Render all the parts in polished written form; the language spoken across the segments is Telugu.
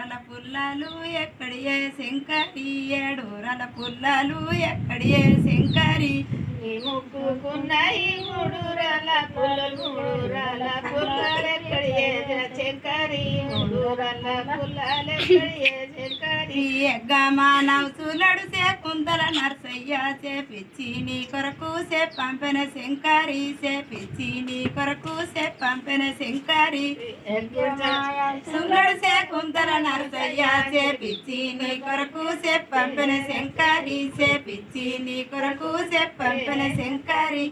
ఏడూరల పుల్లలు ఎక్కడియే శంకరి ఏడూరల పుల్లలు ఎక్కడియే శంకరి ముక్కుకున్నాయి మూడురల పుల్లలు మూడురల పుల్లలు ఎక్కడియే శంకరి మూడురల పుల్లలు ఎక్కడియే శంకరి ఎగ్గమానవుసులడు కుంతల నర్సయ్య చేపిచ్చి నీ కొరకు పంపిన శంకరి చేపిచ్చి నీ కొరకు పంపిన శంకరి సులడు కుంతల నర్సయ్య చేపిచ్చి నీ కొరకు పంపిన శంకరి చేపిచ్చి నీ కొరకు పంపిన శంకరి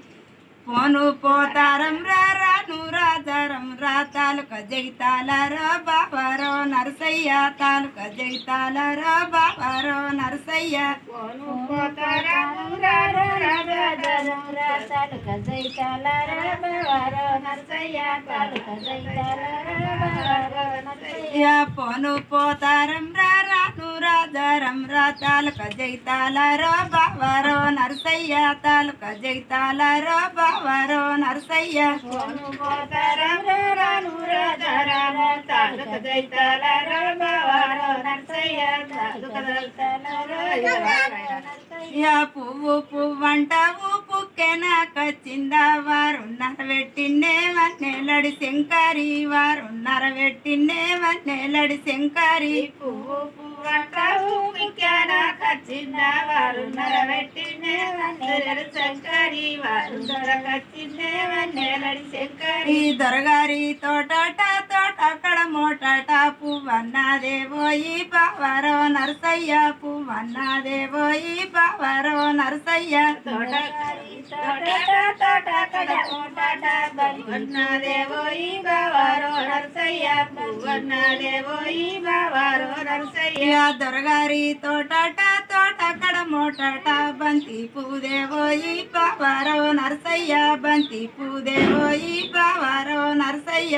పోను పోతారం రాను రాజారం రా తాలూక జగితాలరో బాబారో నరసయ్య తాలూక జగితాలరో బాబారో నరసయ్య పోను పోతారం రాను రాజారం రా తాలూక జగితాలరో బాబారో నరసయ్య తాలూక జగితాలరో బాబారో నరసయ్య పోను పోతారం రాను రాజారం రా తాలూక జగితాలరో బాబారో నరసయ్య తాలూక జగితాలరో బాబారో నరసయ్య పోను పోతారం రాను రాజారం తాలూక జగితాలరో బాబారో నరసయ్య తాలూక జగితాలరో పువ్వు పువ్వంట పుక్కెన కచ్చిందా వారున్నర పెట్టిండే వన్నెలడి శంకరి వారున్నర పెట్టిండే వన్నెలడి శంకరి పువ్వు పువ్వంట పుక్కెన కచ్చిందా వారున్నర పెట్టిండే వన్నెలడి శంకరి వారున్నర కచ్చిందే వన్నెలడి శంకరి దొరగారి తోటట తోటక్కడ మోటట పువ్వన్నదేవోయి బావరో నరసయ్య పువ్వన్నదేవోయి బావరో నరసయ్య పువ్వన్నదేవోయి బావరో నరసయ్య పువ్వన్నదేవోయి బావరో నరసయ్య దొరగారి తోటట తోటక్కడ మోటట బంతి పూదేవోయి బావరో నరసయ్య బంతి పూదేవోయి బావరో నరసయ్య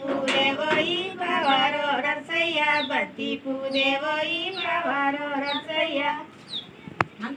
పూదేవోయి బావరో నరసయ్య బత్తి పూదేవోయి బావరో నరసయ్య